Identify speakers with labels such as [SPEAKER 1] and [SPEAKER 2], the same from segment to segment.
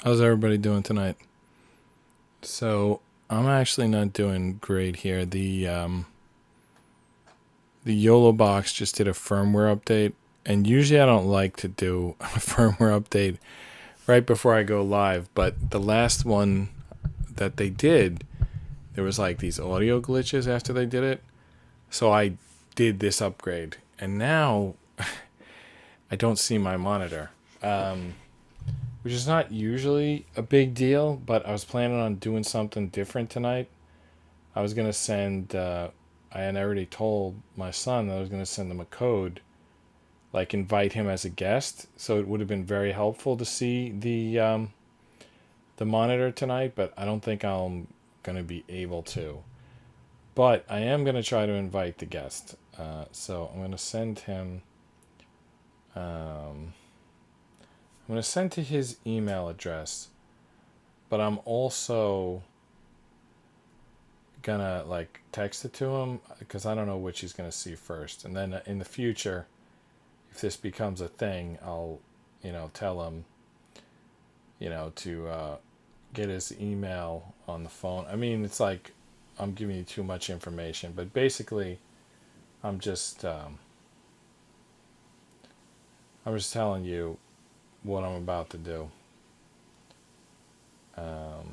[SPEAKER 1] How's everybody doing tonight? So I'm actually not doing great here. The YOLO box just did a firmware update, and usually I don't like to do a firmware update right before I go live, but the last one that they did, there was like these audio glitches after they did it. So I did this upgrade, and now I don't see my monitor. Which is not usually a big deal, but I was planning on doing something different tonight. I was going to send, I had already told my son that I was going to send him a code, like invite him as a guest. So it would have been very helpful to see the monitor tonight, but I don't think I'm going to be able to. But I am going to try to invite the guest. So I'm going to send him... I'm going to send to his email address, but I'm also going to like text it to him because I don't know which he's going to see first. And then in the future, if this becomes a thing, I'll, tell him, to get his email on the phone. I mean, it's like I'm giving you too much information, but basically I'm just telling you what I'm about to do. Alright,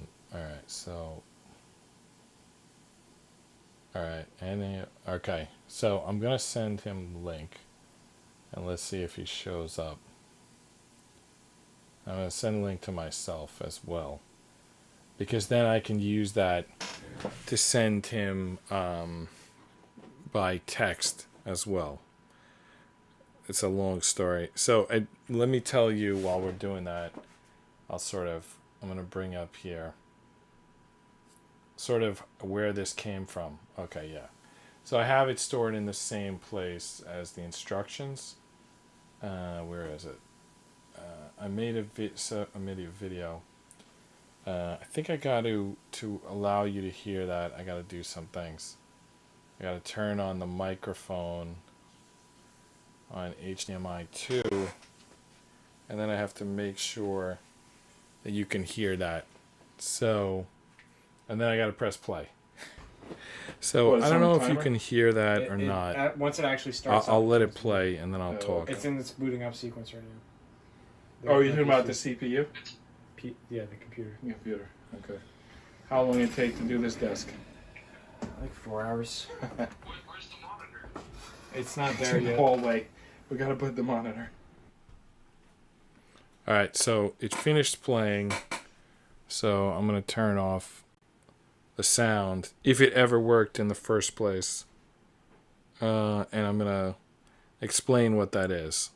[SPEAKER 1] so... Alright, okay, so I'm going to send him the link, and let's see if he shows up. I'm going to send a link to myself as well, because then I can use that to send him by text as well. It's a long story. So let me tell you while we're doing that, I'm going to bring up here sort of where this came from. Okay, yeah. So I have it stored in the same place as the instructions. Where is it? I made a video. I think I got to allow you to hear that, I got to do some things. I got to turn on the microphone on HDMI 2, and then I have to make sure that you can hear that. So, and then I got to press play. So I don't know if you can hear that or not.
[SPEAKER 2] Once it actually starts,
[SPEAKER 1] I'll let it play and then I'll talk.
[SPEAKER 2] It's in this booting up sequence right now.
[SPEAKER 3] Oh, you're talking about the CPU?
[SPEAKER 2] Yeah, the computer.
[SPEAKER 3] Computer. Okay. How long did it take to do this desk?
[SPEAKER 2] Like 4 hours.
[SPEAKER 3] Where's
[SPEAKER 2] the monitor?
[SPEAKER 3] It's not there yet. In the hallway. We gotta put the monitor.
[SPEAKER 1] Alright, so it finished playing. So I'm gonna turn off the sound, if it ever worked in the first place. And I'm gonna explain what that is.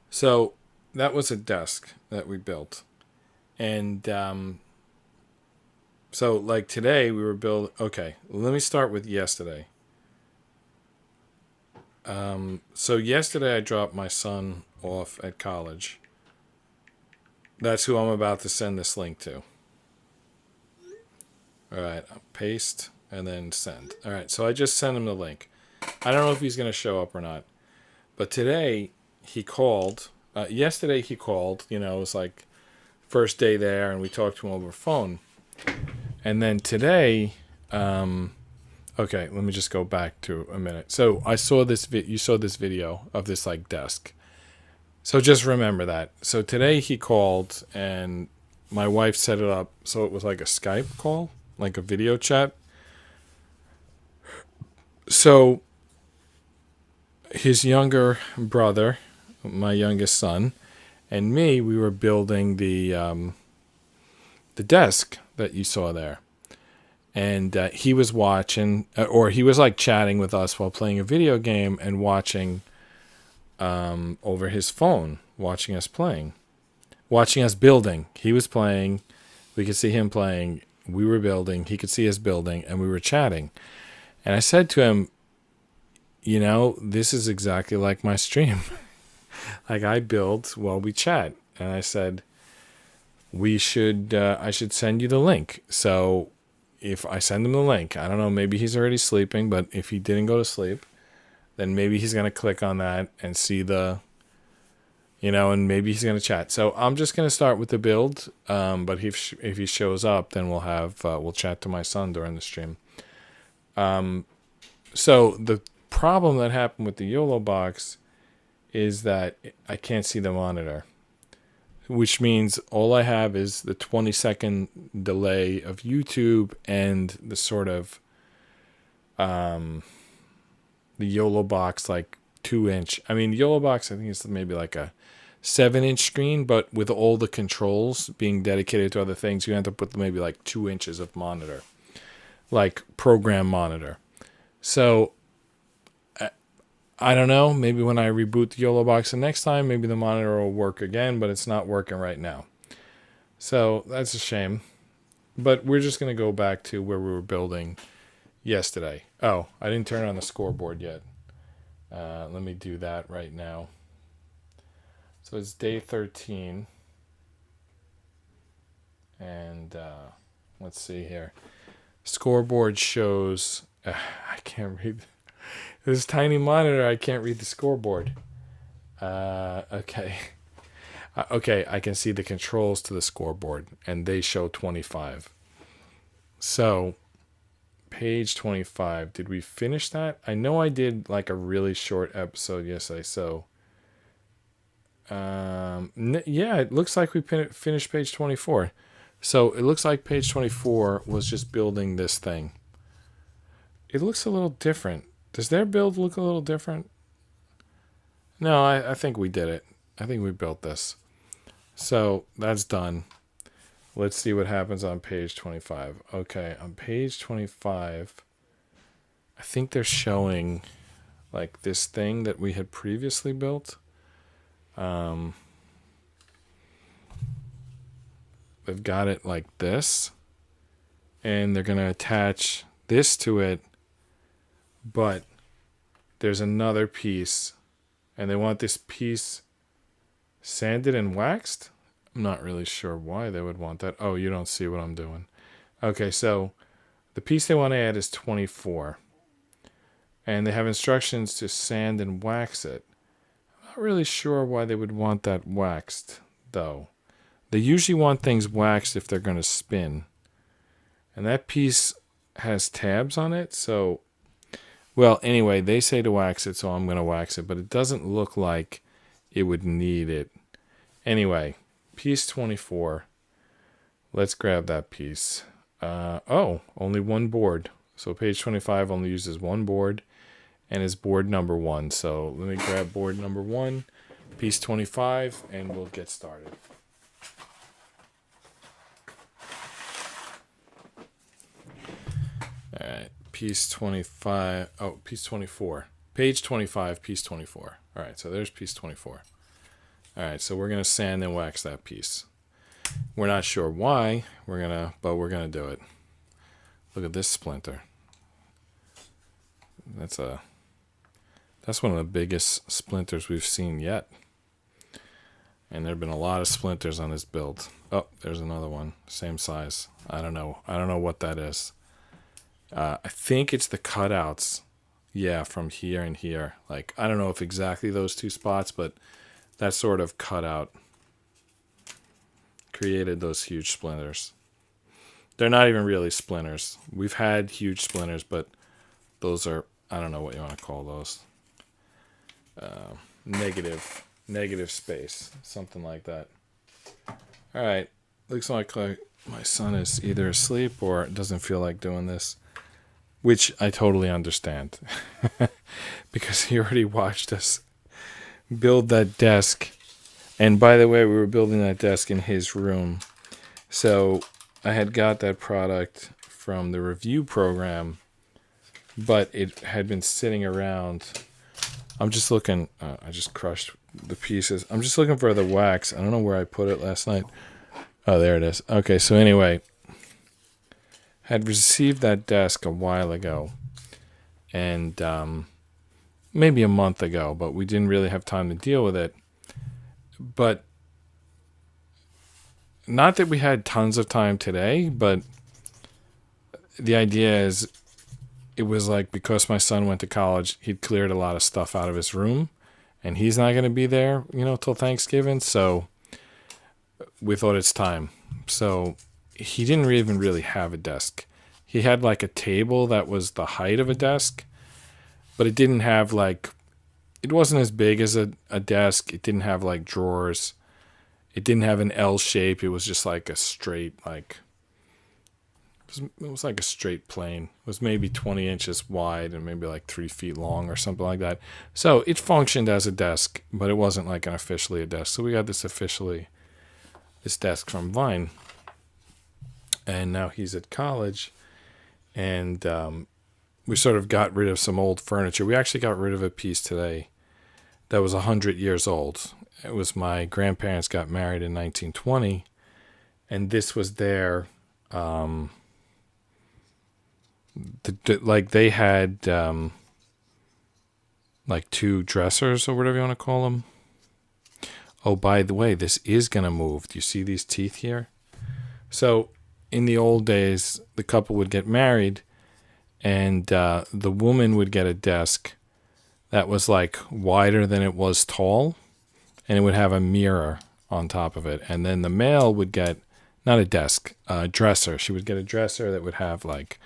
[SPEAKER 1] So that was a desk that we built. And so like today we were building... Okay, let me start with yesterday. So yesterday I dropped my son off at college. That's who I'm about to send this link to. Alright, paste and then send. Alright, so I just sent him the link. I don't know if he's going to show up or not. But today he called. Yesterday he called. It was like first day there and we talked to him over phone. And then today... Okay, let me just go back to a minute. So I saw this you saw this video of this like desk. So just remember that. So today he called and my wife set it up so it was like a Skype call, like a video chat. So his younger brother, my youngest son, and me, we were building the desk that you saw there. And he was watching, or he was like chatting with us while playing a video game and watching over his phone, watching us building. He was playing, we could see him playing, we were building, he could see us building, and we were chatting. And I said to him, this is exactly like my stream. Like I build while we chat. And I said, I should send you the link. So if I send him the link, I don't know, maybe he's already sleeping, but if he didn't go to sleep, then maybe he's going to click on that and see the and maybe he's gonna chat. So I'm just gonna start with the build. But if he shows up, then we'll chat to my son during the stream. So the problem that happened with the YOLO box is that I can't see the monitor, which means all I have is the 20-second delay of YouTube and the sort of the YOLO box, like 2-inch. I mean, YOLO box, I think it's maybe like a 7-inch screen, but with all the controls being dedicated to other things, you end up with maybe like 2 inches of monitor, like program monitor. So I don't know. Maybe when I reboot the YOLO box the next time, maybe the monitor will work again, but it's not working right now. So that's a shame. But we're just going to go back to where we were building yesterday. Oh, I didn't turn on the scoreboard yet. Let me do that right now. So it's day 13. And let's see here. Scoreboard shows... I can't read... This tiny monitor, I can't read the scoreboard. Okay. Okay, I can see the controls to the scoreboard, and they show 25. So, page 25. Did we finish that? I know I did like a really short episode yesterday, so... yeah, it looks like we finished page 24. So, it looks like page 24 was just building this thing. It looks a little different. Does their build look a little different? No, I think we did it. I think we built this. So that's done. Let's see what happens on page 25. Okay, on page 25, I think they're showing like this thing that we had previously built. They've got it like this. And they're going to attach this to it. But there's another piece, and they want this piece sanded and waxed. I'm not really sure why they would want that. Oh, you don't see what I'm doing. Okay, so the piece they want to add is 24. And they have instructions to sand and wax it. I'm not really sure why they would want that waxed, though. They usually want things waxed if they're going to spin. And that piece has tabs on it, so... Well, anyway, they say to wax it, so I'm going to wax it. But it doesn't look like it would need it. Anyway, piece 24. Let's grab that piece. Oh, only one board. So page 25 only uses one board and is board number 1. So let me grab board number 1, piece 25, and we'll get started. All right. Piece 25. Oh, piece 24. Page 25, piece 24. All right, so there's piece 24. All right, so we're going to sand and wax that piece. We're not sure why, but we're going to do it. Look at this splinter. That's one of the biggest splinters we've seen yet. And there have been a lot of splinters on this build. Oh, there's another one, same size. I don't know what that is. I think it's the cutouts, yeah, from here and here. Like, I don't know if exactly those two spots, but that sort of cutout created those huge splinters. They're not even really splinters. We've had huge splinters, but those are, I don't know what you want to call those. Negative space, something like that. All right, looks like my son is either asleep or doesn't feel like doing this. Which I totally understand. Because he already watched us build that desk. And by the way, we were building that desk in his room. So I had got that product from the review program. But it had been sitting around. I'm just looking. I just crushed the pieces. I'm just looking for the wax. I don't know where I put it last night. Oh, there it is. Okay, so anyway... had received that desk a while ago, and maybe a month ago, but we didn't really have time to deal with it. But not that we had tons of time today, but the idea is it was like because my son went to college, he'd cleared a lot of stuff out of his room, and he's not going to be there, till Thanksgiving. So we thought it's time. So he didn't even really have a desk. He had like a table that was the height of a desk, but it didn't have it wasn't as big as a desk. It didn't have like drawers. It didn't have an L shape. It was just like a straight, it was like a straight plane. It was maybe 20 inches wide and maybe like 3 feet long or something like that. So it functioned as a desk, but it wasn't like an officially a desk. So we got this desk from Vine. And now he's at college. And we sort of got rid of some old furniture. We actually got rid of a piece today that was 100 years old. It was my grandparents got married in 1920, and this was their, they had, like 2 dressers or whatever you want to call them. Oh, by the way, this is going to move. Do you see these teeth here? So in the old days, the couple would get married, and the woman would get a desk that was like wider than it was tall, and it would have a mirror on top of it. And then the male would get, not a desk, a dresser. She would get a dresser that would have like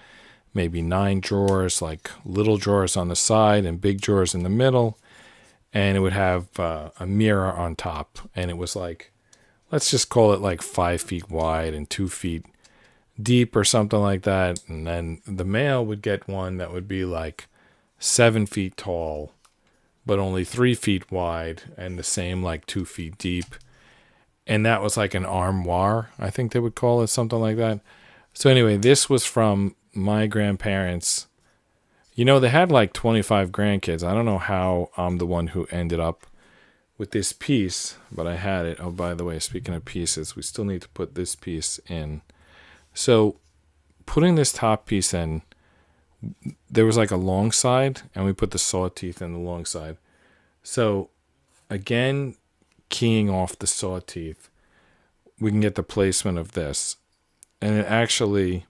[SPEAKER 1] maybe 9 drawers, like little drawers on the side and big drawers in the middle. And it would have a mirror on top. And it was like, let's just call it like 5 feet wide and 2 feet deep or something like that. And then the male would get one that would be like 7 feet tall, but only 3 feet wide, and the same like 2 feet deep. And that was like an armoire, I think they would call it, something like that. So anyway, this was from my grandparents. They had like 25 grandkids. I don't know how I'm the one who ended up with this piece, but I had it. Oh, by the way, speaking of pieces, we still need to put this piece in. So putting this top piece in, there was like a long side, and we put the saw teeth in the long side. So again, keying off the saw teeth, we can get the placement of this. And it actually,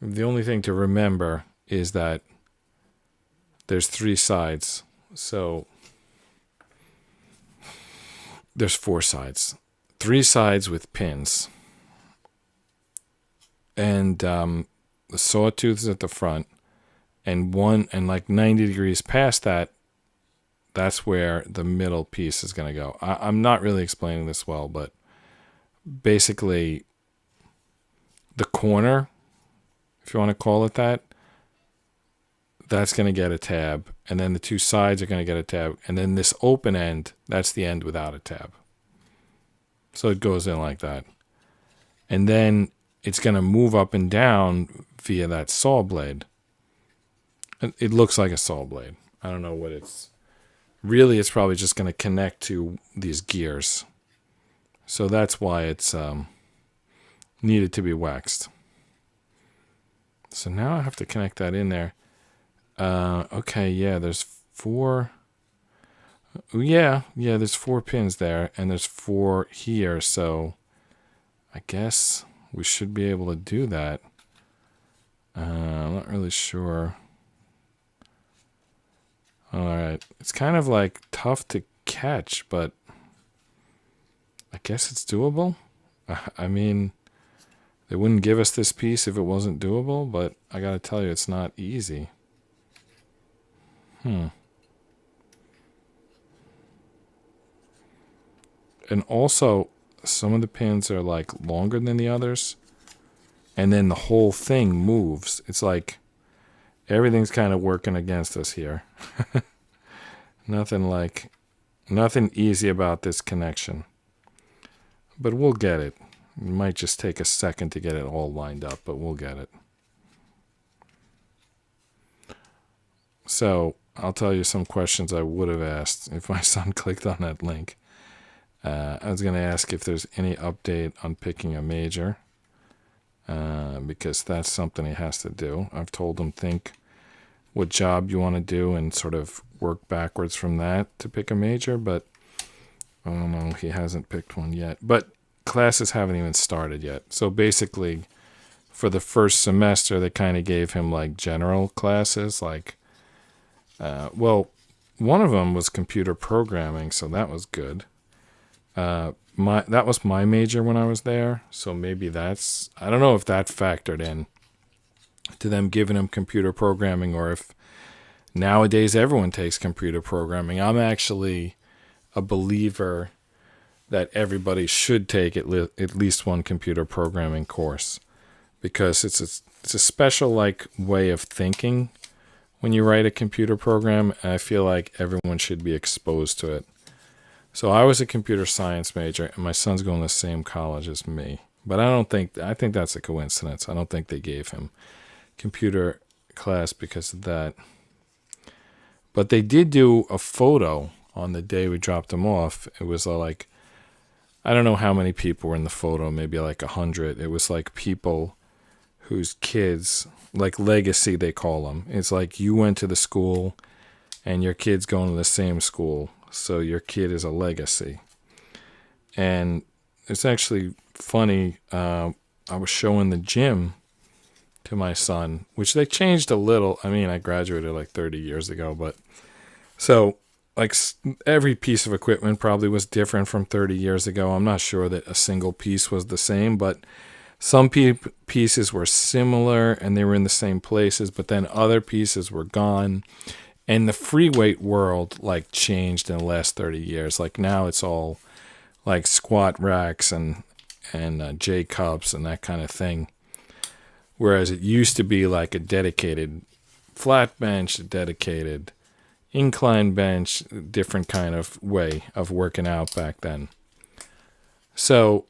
[SPEAKER 1] the only thing to remember is that there's 3 sides. So there's 4 sides. 3 sides with pins. And the sawtooth is at the front, and like 90 degrees past that, that's where the middle piece is going to go. I'm not really explaining this well, but basically the corner, if you want to call it that, that's going to get a tab, and then the 2 sides are going to get a tab, and then this open end, that's the end without a tab. So it goes in like that. And then it's going to move up and down via that saw blade. It looks like a saw blade. I don't know what it's... Really, it's probably just going to connect to these gears. So that's why it's needed to be waxed. So now I have to connect that in there. Okay, yeah, there's 4... Yeah, there's 4 pins there, and there's 4 here, so I guess we should be able to do that. I'm not really sure. Alright, it's kind of like tough to catch, but I guess it's doable. I mean, they wouldn't give us this piece if it wasn't doable, but I gotta tell you, it's not easy. And also, some of the pins are like longer than the others, and then the whole thing moves. It's like everything's kind of working against us here. Nothing easy about this connection, but we'll get it. It might just take a second to get it all lined up, but we'll get it. So I'll tell you some questions I would have asked if my son clicked on that link. I was going to ask if there's any update on picking a major, because that's something he has to do. I've told him think what job you want to do and sort of work backwards from that to pick a major, but I don't know, he hasn't picked one yet. But classes haven't even started yet. So basically, for the first semester, they kind of gave him like general classes, like, well, one of them was computer programming, so that was good. That was my major when I was there, so maybe I don't know if that factored in to them giving them computer programming, or if nowadays everyone takes computer programming. I'm actually a believer that everybody should take at least one computer programming course, because it's a special like way of thinking when you write a computer program, and I feel like everyone should be exposed to it. So I was a computer science major, and my son's going to the same college as me. But I think that's a coincidence. I don't think they gave him computer class because of that. But they did do a photo on the day we dropped him off. It was like, I don't know how many people were in the photo, maybe like 100. It was like people whose kids, like legacy they call them. It's like you went to the school and your kid's going to the same school, so your kid is a legacy. And it's actually funny, I was showing the gym to my son, which they changed a little. I mean, I graduated like 30 years ago, but so like every piece of equipment probably was different from 30 years ago. I'm not sure that a single piece was the same, but some pieces were similar and they were in the same places, but then other pieces were gone. And the free weight world like changed in the last 30 years. Like now it's all like squat racks and J cups and that kind of thing. Whereas it used to be like a dedicated flat bench, a dedicated incline bench, different kind of way of working out back then. So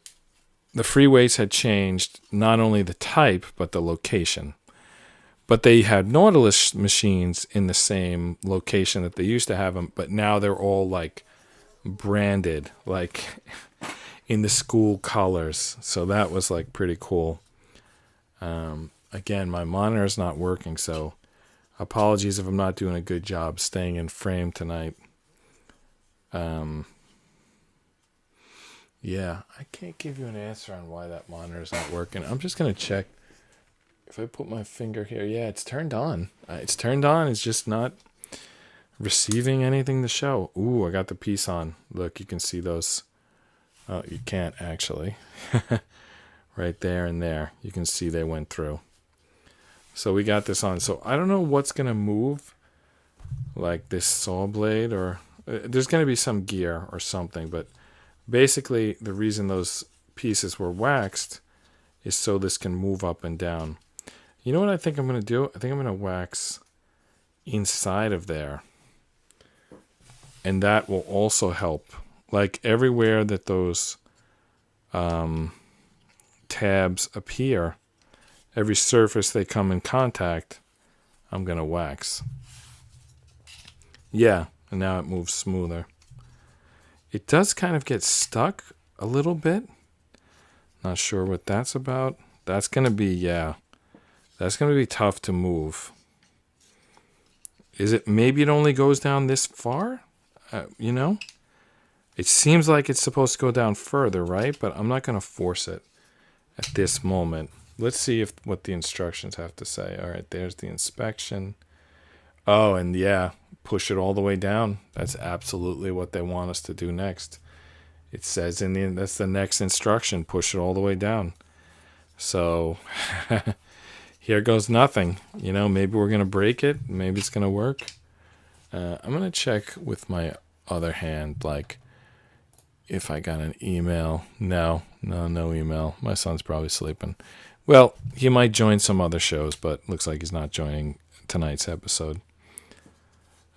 [SPEAKER 1] the free weights had changed not only the type, but the location. But they had Nautilus machines in the same location that they used to have them, but now they're all like branded, like in the school colors. So that was like pretty cool. Again, my monitor is not working, so apologies if I'm not doing a good job staying in frame tonight. Yeah, I can't give you an answer on why that monitor is not working. I'm just going to check. If I put my finger here, yeah, it's turned on. It's turned on. It's just not receiving anything to show. Ooh, I got the piece on. Look, you can see those. Oh, you can't actually. Right there and there. You can see they went through. So we got this on. So I don't know what's going to move, like this saw blade, or there's going to be some gear or something, but basically, the reason those pieces were waxed is so this can move up and down. You know what I think I'm going to do? I think I'm going to wax inside of there. And that will also help. Like everywhere that those tabs appear, every surface they come in contact, I'm going to wax. Yeah, and now it moves smoother. It does kind of get stuck a little bit. Not sure what that's about. That's going to be, that's going to be tough to move. Maybe it only goes down this far? You know? It seems like it's supposed to go down further, right? But I'm not going to force it at this moment. Let's see what the instructions have to say. All right, there's the inspection. Oh, and yeah, push it all the way down. That's absolutely what they want us to do next. It says that's the next instruction, push it all the way down. So here goes nothing. You know, maybe we're going to break it. Maybe it's going to work. I'm going to check with my other hand, like if I got an email. No email. My son's probably sleeping. Well, he might join some other shows, but looks like he's not joining tonight's episode.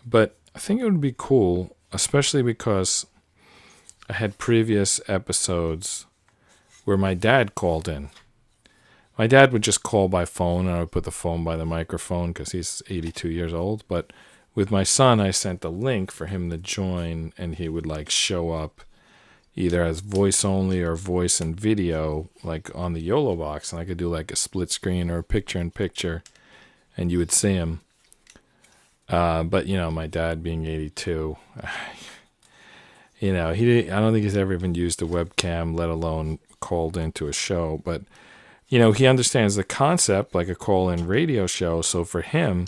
[SPEAKER 1] But I think it would be cool, especially because I had previous episodes where my dad called in. My dad would just call by phone, and I would put the phone by the microphone because he's 82 years old. But with my son, I sent a link for him to join, and he would like show up either as voice only or voice and video, like on the YOLO box. And I could do like a split screen or a picture in picture, and you would see him. But you know, my dad being 82, you know, I don't think he's ever even used a webcam, let alone called into a show. But you know, he understands the concept, like a call-in radio show. So for him,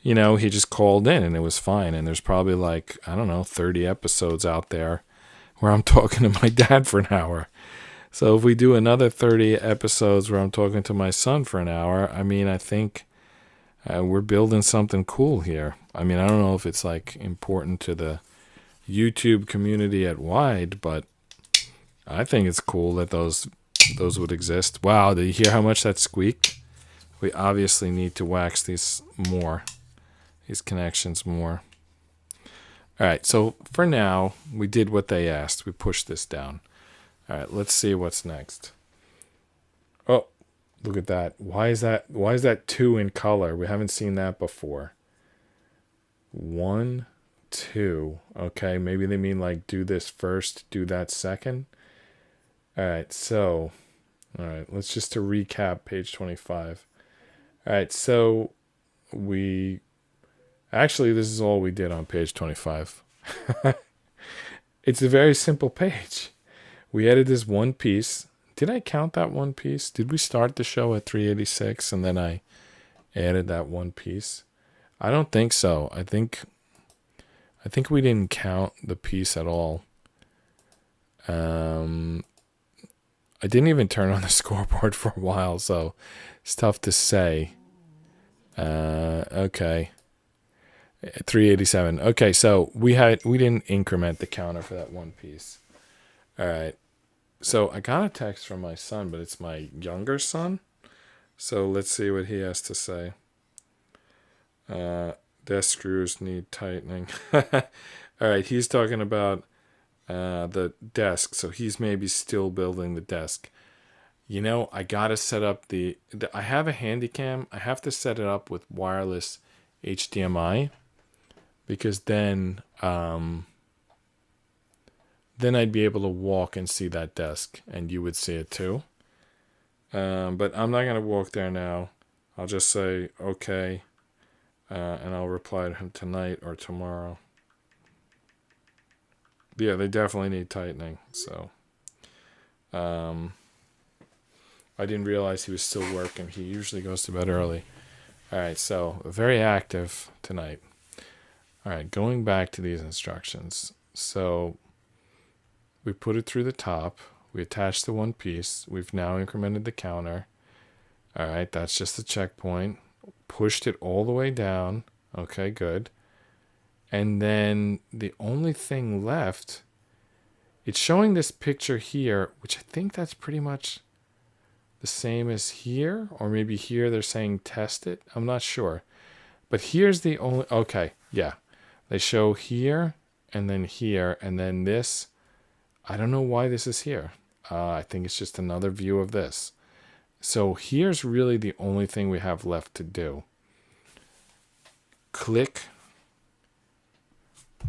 [SPEAKER 1] you know, he just called in and it was fine. And there's probably like, I don't know, 30 episodes out there where I'm talking to my dad for an hour. So if we do another 30 episodes where I'm talking to my son for an hour, I mean, I think we're building something cool here. I mean, I don't know if it's like important to the YouTube community at wide, but I think it's cool that those would exist. Wow, did you hear how much that squeaked? We obviously need to wax these connections more. All right, so for now, we did what they asked. We pushed this down. All right, let's see what's next. Oh, look at that. Why is that 2 in color? We haven't seen that before. 1, 2. Okay, maybe they mean like do this first, do that second. All right, so, all right, let's just to recap page 25. All right, so actually, this is all we did on page 25. It's a very simple page. We added this one piece. Did I count that one piece? Did we start the show at 386 and then I added that one piece? I don't think so. I think we didn't count the piece at all. I didn't even turn on the scoreboard for a while, so it's tough to say. Okay. 387. Okay, so we didn't increment the counter for that one piece. All right. So I got a text from my son, but it's my younger son. So let's see what he has to say. Desk screws need tightening. All right, he's talking about the desk. So he's maybe still building the desk. You know, I got to set up I have a Handycam. I have to set it up with wireless HDMI because then I'd be able to walk and see that desk and you would see it too. But I'm not going to walk there now. I'll just say, okay, and I'll reply to him tonight or tomorrow. Yeah, they definitely need tightening. So, I didn't realize he was still working. He usually goes to bed early. All right, so very active tonight. All right, going back to these instructions. So we put it through the top. We attached the one piece. We've now incremented the counter. All right, that's just the checkpoint. Pushed it all the way down. Okay, good. And then the only thing left, it's showing this picture here, which I think that's pretty much the same as here, or maybe here they're saying test it. I'm not sure. But here's the only, okay, yeah. They show here, and then this. I don't know why this is here. I think it's just another view of this. So here's really the only thing we have left to do. Click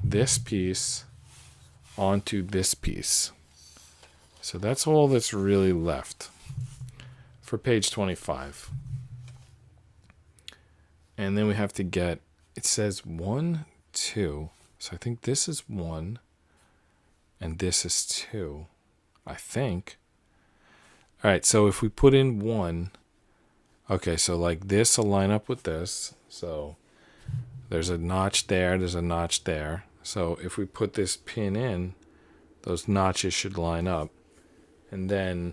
[SPEAKER 1] this piece onto this piece. So that's all that's really left for page 25. And then we have to get, it says 1, 2. So I think this is 1 and this is 2, I think. All right, so if we put in 1, okay, so like this will line up with this. So there's a notch there, there's a notch there. So if we put this pin in, those notches should line up. And then,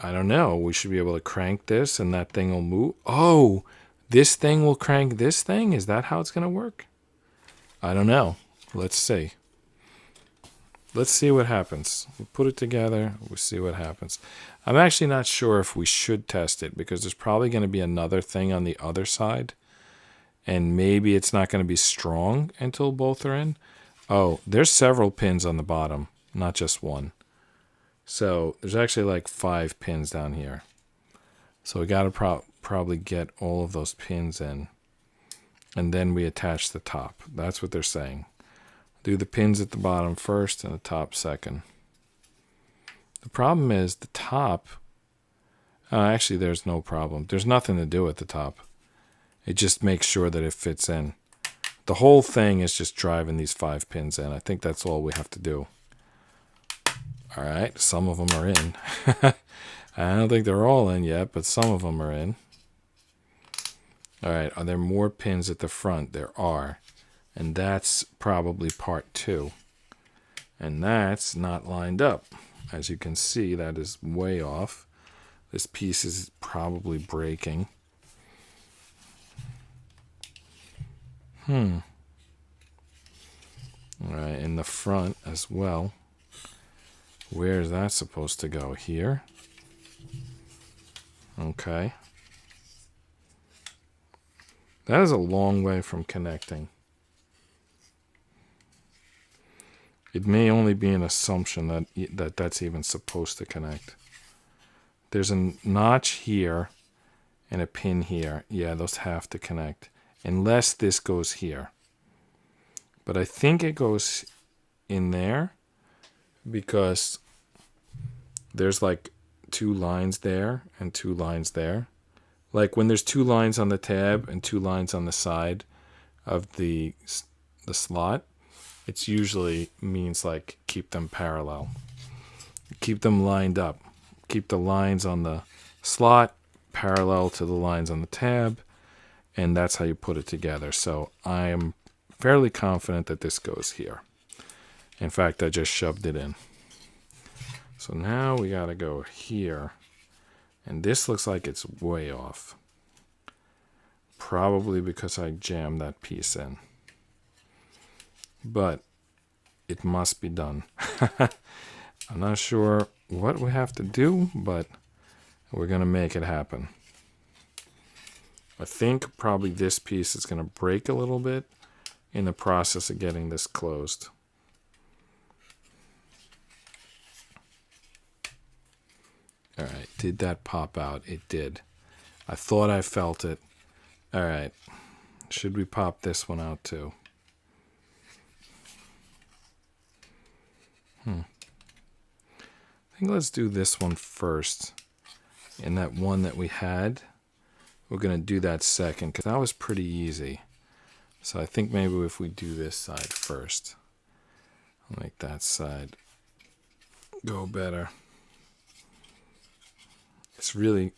[SPEAKER 1] I don't know, we should be able to crank this and that thing will move. Oh, this thing will crank this thing? Is that how it's going to work? I don't know. Let's see. Let's see what happens. We'll put it together. We'll see what happens. I'm actually not sure if we should test it because there's probably going to be another thing on the other side. And maybe it's not going to be strong until both are in. Oh, there's several pins on the bottom, not just one. So there's actually like 5 pins down here. So we got to probably get all of those pins in. And then we attach the top. That's what they're saying. Do the pins at the bottom first and the top second. The problem is the top, actually there's no problem. There's nothing to do at the top. It just makes sure that it fits in. The whole thing is just driving these 5 pins in. I think that's all we have to do. All right, some of them are in. I don't think they're all in yet, but some of them are in. All right, are there more pins at the front? There are. And that's probably part 2. And that's not lined up. As you can see, that is way off. This piece is probably breaking. All right, in the front as well. Where is that supposed to go? Here? Okay. That is a long way from connecting. It may only be an assumption that that's even supposed to connect. There's a notch here and a pin here. Yeah, those have to connect. Unless this goes here. But I think it goes in there because there's like 2 lines there and 2 lines there. Like when there's 2 lines on the tab and 2 lines on the side of the slot, it usually means like keep them parallel. Keep them lined up. Keep the lines on the slot parallel to the lines on the tab, and that's how you put it together. So I am fairly confident that this goes here. In fact, I just shoved it in. So now we gotta go here. And this looks like it's way off. Probably because I jammed that piece in. But it must be done. I'm not sure what we have to do, but we're going to make it happen. I think probably this piece is going to break a little bit in the process of getting this closed. All right, did that pop out? It did. I thought I felt it. All right, should we pop this one out too? I think let's do this one first. And that one that we had, we're going to do that second because that was pretty easy. So I think maybe if we do this side first, I'll make that side go better. It's really,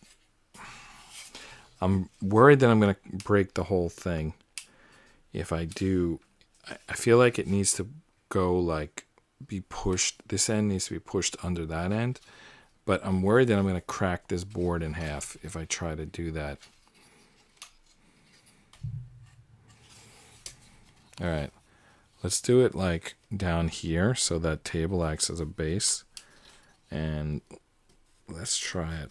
[SPEAKER 1] I'm worried that I'm going to break the whole thing. If I do, I feel like it needs to go like be pushed. This end needs to be pushed under that end. But I'm worried that I'm going to crack this board in half if I try to do that. All right. Let's do it like down here so that table acts as a base. And let's try it.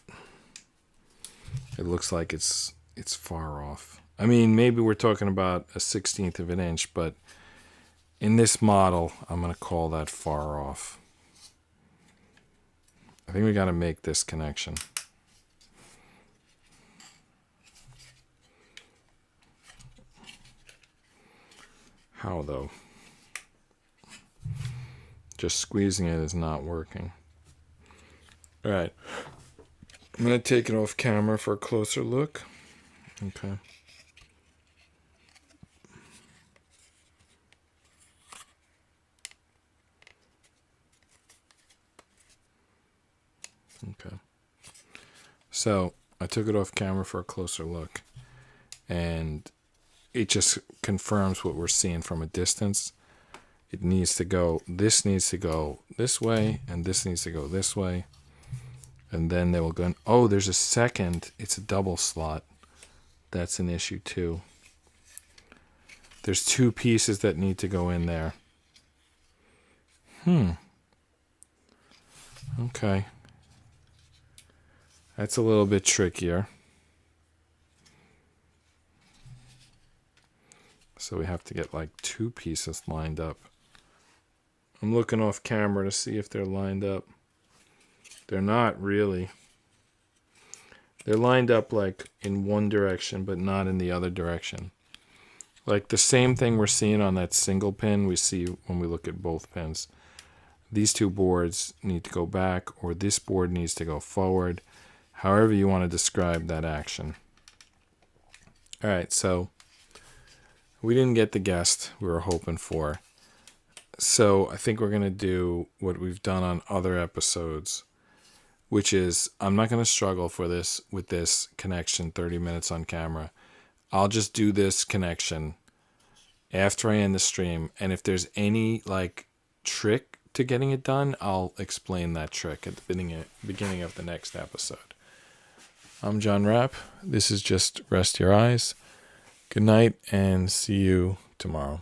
[SPEAKER 1] It looks like it's far off. I mean, maybe we're talking about a 1/16 of an inch, but in this model, I'm going to call that far off. I think we got to make this connection. How though? Just squeezing it is not working. All right. I'm going to take it off camera for a closer look. Okay. Okay. So I took it off camera for a closer look, and it just confirms what we're seeing from a distance. It needs to go, this needs to go this way, and this needs to go this way. And then they will go, oh, there's a second, it's a double slot. That's an issue too. There's 2 pieces that need to go in there. Okay. That's a little bit trickier. So we have to get like 2 pieces lined up. I'm looking off camera to see if they're lined up. They're not really. They're lined up like in one direction, but not in the other direction. Like the same thing we're seeing on that single pin, we see when we look at both pins. These 2 boards need to go back, or this board needs to go forward. However you want to describe that action. All right, so we didn't get the guest we were hoping for. So I think we're going to do what we've done on other episodes, which is I'm not going to struggle with this connection 30 minutes on camera. I'll just do this connection after I end the stream, and if there's any like trick to getting it done, I'll explain that trick at the beginning of the next episode. I'm John Rapp. This is just Rest Your Eyes. Good night, and see you tomorrow.